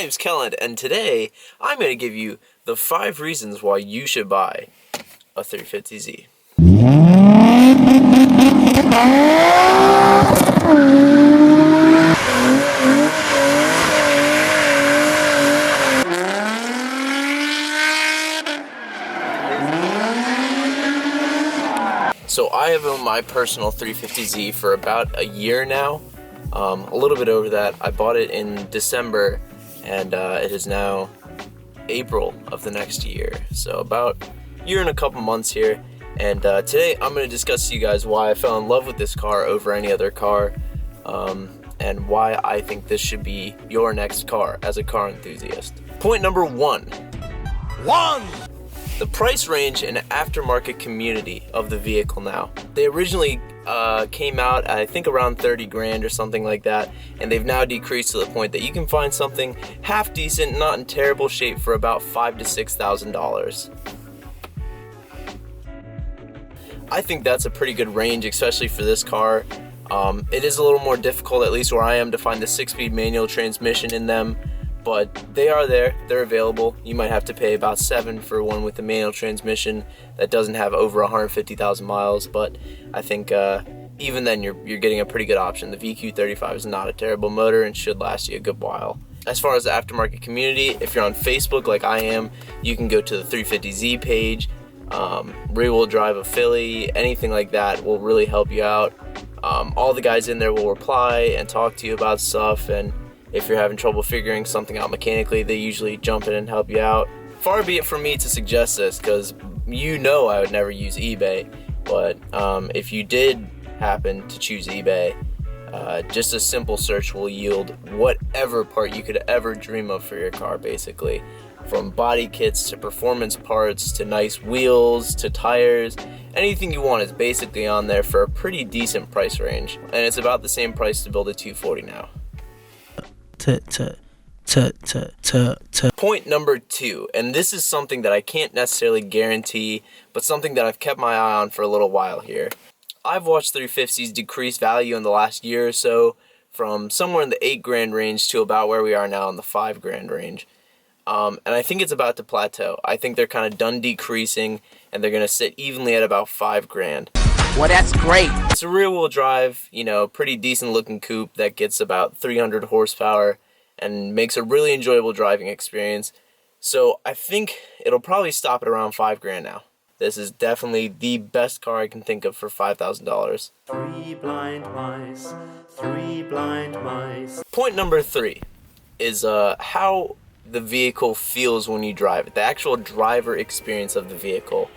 name's Kellen, and today I'm going to give you the 5 reasons why you should buy a 350Z. So I have owned my personal 350Z for about a year now, a little bit over that. I bought it in December, and it is now April of the next year, so about a year and a couple months here. And today I'm going to discuss to you guys why I fell in love with this car over any other car, and why I think this should be your next car as a car enthusiast. Point number 1. The price range and aftermarket community of the vehicle now. They originally came out at, I think, around 30 grand or something like that, and they've now decreased to the point that you can find something half decent, not in terrible shape, for about $5,000 to $6,000. I think that's a pretty good range, especially for this car. It is a little more difficult, at least where I am, to find the 6-speed manual transmission in them, but they are there, they're available. You might have to pay about $7,000 for one with the manual transmission that doesn't have over 150,000 miles, but I think even then you're getting a pretty good option. The VQ35 is not a terrible motor and should last you a good while. As far as the aftermarket community, if you're on Facebook like I am, you can go to the 350Z page, Rear Wheel Drive of Philly, anything like that will really help you out. All the guys in there will reply and talk to you about stuff, and if you're having trouble figuring something out mechanically, they usually jump in and help you out. Far be it from me to suggest this, because you know I would never use eBay, but if you did happen to choose eBay, just a simple search will yield whatever part you could ever dream of for your car, basically. From body kits to performance parts to nice wheels to tires, anything you want is basically on there for a pretty decent price range, and it's about the same price to build a 240 now. Point number 2, and this is something that I can't necessarily guarantee, but something that I've kept my eye on for a little while here. I've watched 350s decrease value in the last year or so, from somewhere in the 8 grand range to about where we are now in the 5 grand range. And I think it's about to plateau. I think they're kind of done decreasing, and they're going to sit evenly at about 5 grand. Well, that's great. It's a rear-wheel drive, pretty decent-looking coupe that gets about 300 horsepower and makes a really enjoyable driving experience. So I think it'll probably stop at around 5 grand now. This is definitely the best car I can think of for $5,000. 3 blind mice, 3 blind mice. Point number 3 is how the vehicle feels when you drive it, the actual driver experience of the vehicle.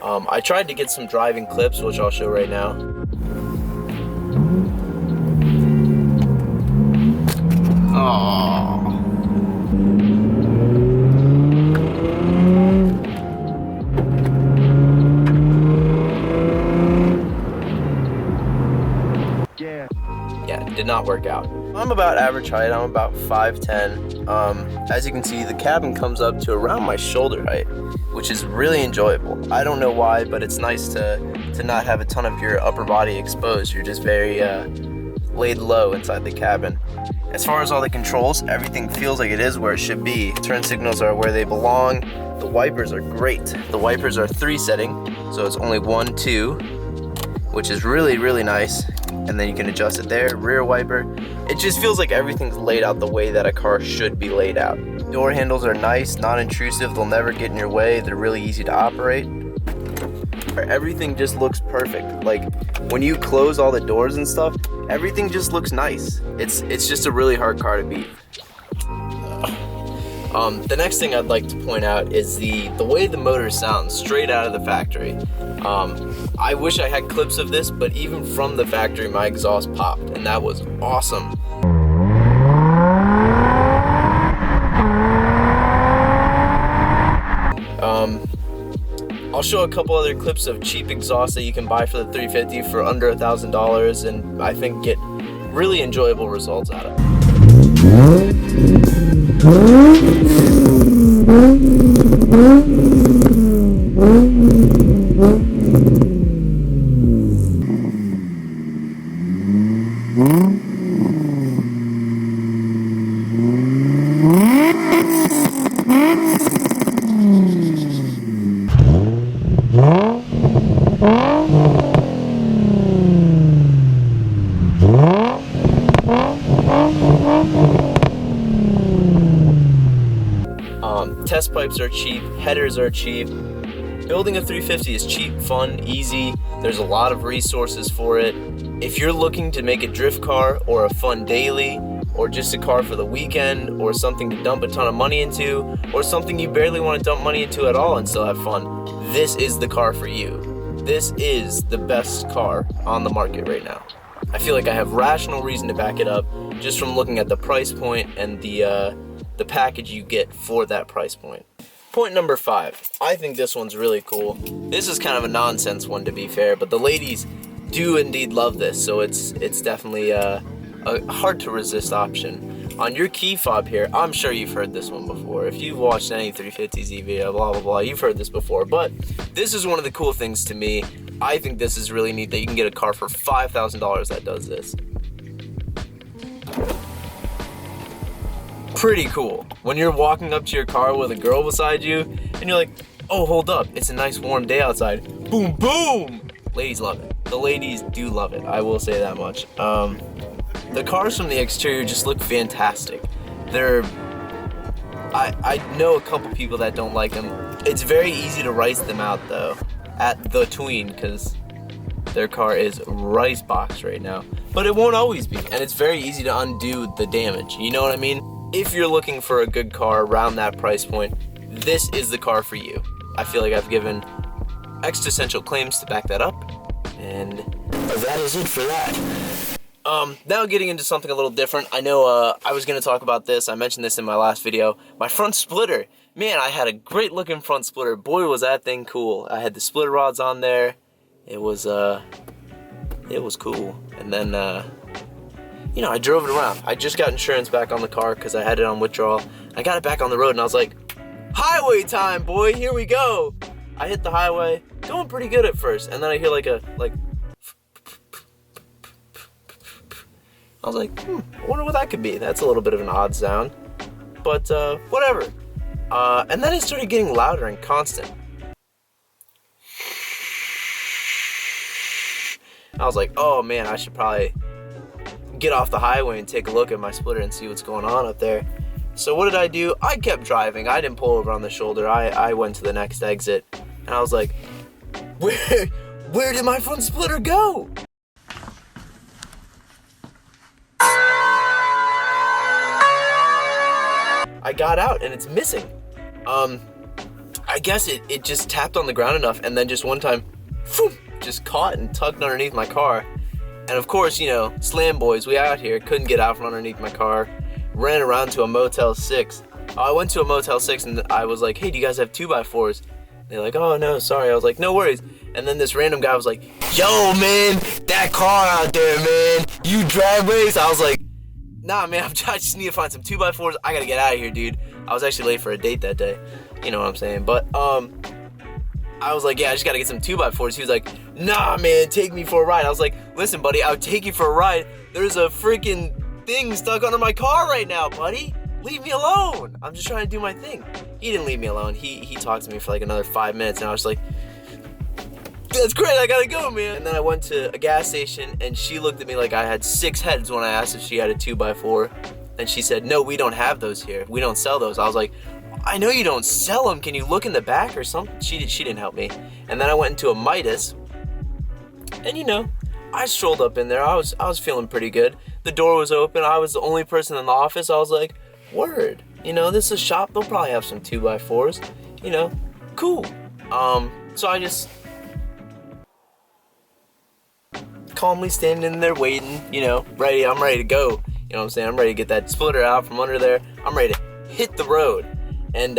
I tried to get some driving clips, which I'll show right now. Oh. Yeah, it did not work out. I'm about average height, I'm about 5'10". As you can see, the cabin comes up to around my shoulder height, which is really enjoyable. I don't know why, but it's nice to not have a ton of your upper body exposed. You're just very laid low inside the cabin. As far as all the controls, everything feels like it is where it should be. Turn signals are where they belong. The wipers are great. The wipers are 3 setting, so it's only 1, 2, which is really, really nice. And then you can adjust it there. Rear wiper. It just feels like everything's laid out the way that a car should be laid out. Door handles are nice, non-intrusive. They'll never get in your way. They're really easy to operate. Everything just looks perfect. Like when you close all the doors and stuff, everything just looks nice. It's just a really hard car to beat. The next thing I'd like to point out is the way the motor sounds straight out of the factory. I wish I had clips of this, but even from the factory my exhaust popped, and that was awesome. I'll show a couple other clips of cheap exhaust that you can buy for the 350 for under $1,000, and I think get really enjoyable results out of it. are cheap, headers are cheap. Building a 350 is cheap, fun, easy. There's a lot of resources for it. If you're looking to make a drift car or a fun daily, or just a car for the weekend, or something to dump a ton of money into, or something you barely want to dump money into at all and still have fun, this is the car for you. This is the best car on the market right now. I feel like I have rational reason to back it up just from looking at the price point and the package you get for that price point. Point number 5. I think this one's really cool. This is kind of a nonsense one, to be fair, but the ladies do indeed love this, so it's definitely a hard to resist option. On your key fob here, I'm sure you've heard this one before. If you've watched any 350s EV, blah blah blah, you've heard this before. But this is one of the cool things to me. I think this is really neat that you can get a car for $5,000 that does this. Pretty cool. When you're walking up to your car with a girl beside you, and you're like, oh, hold up, it's a nice warm day outside. Boom, boom! Ladies love it. The ladies do love it, I will say that much. The cars from the exterior just look fantastic. I know a couple people that don't like them. It's very easy to rice them out though at the Tween, because their car is rice box right now. But it won't always be, and it's very easy to undo the damage. You know what I mean? If you're looking for a good car around that price point, this is the car for you. I feel like I've given existential claims to back that up, and that is it for that. Now getting into something a little different. I know I was going to talk about this. I mentioned this in my last video. My front splitter. Man, I had a great looking front splitter. Boy, was that thing cool. I had the splitter rods on there. It was cool. And then, you know, I drove it around. I just got insurance back on the car because I had it on withdrawal. I got it back on the road and I was like, highway time, boy, here we go. I hit the highway, going pretty good at first. And then I hear I was like, I wonder what that could be. That's a little bit of an odd sound, but whatever. And then it started getting louder and constant. I was like, oh man, I should probably get off the highway and take a look at my splitter and see what's going on up there. So what did I do? I kept driving. I didn't pull over on the shoulder. I went to the next exit, and I was like, where did my front splitter go? I got out and it's missing. I guess it just tapped on the ground enough, and then just one time, just caught and tugged underneath my car. And of course, you know, slam boys, we out here, couldn't get out from underneath my car. Ran around to a Motel 6. I went to a Motel 6 and I was like, hey, do you guys have 2x4s? They're like, oh no, sorry. I was like, no worries. And then this random guy was like, yo man, that car out there, man, you drag race? I was like, nah man, I just need to find some 2x4s. I gotta get out of here, dude. I was actually late for a date that day. You know what I'm saying? But I was like, yeah, I just gotta get some 2x4s. He was like, nah man, take me for a ride. I was like, listen buddy, I'll take you for a ride. There's a freaking thing stuck under my car right now, buddy. Leave me alone. I'm just trying to do my thing. He didn't leave me alone. He talked to me for like another 5 minutes, and I was like, that's great, I gotta go, man. And then I went to a gas station, and she looked at me like I had 6 heads when I asked if she had a 2x4. And she said, no, we don't have those here. We don't sell those. I was like, I know you don't sell them. Can you look in the back or something? She didn't help me. And then I went into a Midas, and you know, I strolled up in there. I was feeling pretty good. The door was open. I was the only person in the office. I was like, word. You know, this is a shop. They'll probably have some 2x4s. You know, cool. So I just calmly standing in there waiting, you know, ready. I'm ready to go. You know what I'm saying? I'm ready to get that splitter out from under there. I'm ready to hit the road. And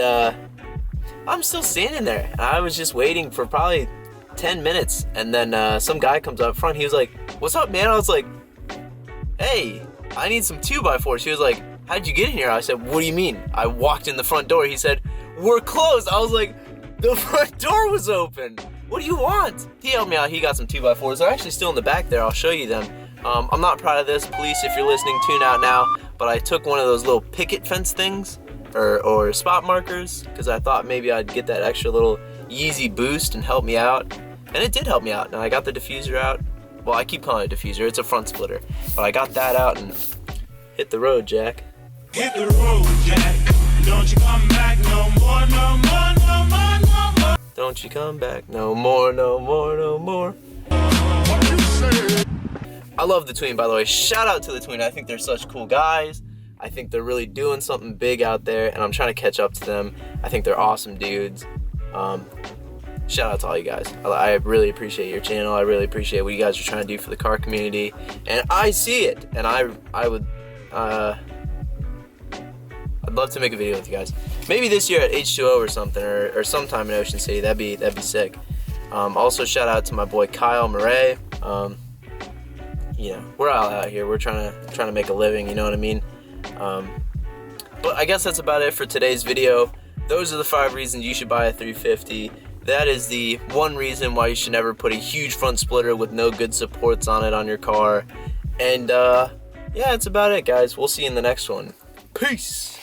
I'm still standing there. And I was just waiting for probably 10 minutes. And then some guy comes up front. He was like, what's up, man? I was like, hey, I need some 2x4s. She was like, how'd you get in here? I said, what do you mean? I walked in the front door. He said, we're closed. I was like, the front door was open. What do you want? He helped me out. He got some 2x4s. They're actually still in the back there. I'll show you them. I'm not proud of this. Police, if you're listening, tune out now. But I took one of those little picket fence things or spot markers because I thought maybe I'd get that extra little Yeezy boost and help me out. And it did help me out. And I got the diffuser out. Well, I keep calling it a diffuser. It's a front splitter. But I got that out and hit the road, Jack. Hit the road, Jack. Don't you come back no more, no more, no more, no more. Don't you come back no more, no more, no more. I love the Tween, by the way. Shout out to the Tween. I think they're such cool guys. I think they're really doing something big out there, and I'm trying to catch up to them. I think they're awesome dudes. Shout out to all you guys. I really appreciate your channel. I really appreciate what you guys are trying to do for the car community, and I see it. And I'd love to make a video with you guys. Maybe this year at H2O or something, or sometime in Ocean City. That'd be sick. Also, shout out to my boy Kyle Murray. You know, we're all out here. We're trying to make a living. You know what I mean? But I guess that's about it for today's video. Those are the 5 reasons you should buy a 350. That is the one reason why you should never put a huge front splitter with no good supports on it on your car. And yeah, that's about it, guys. We'll see you in the next one. Peace.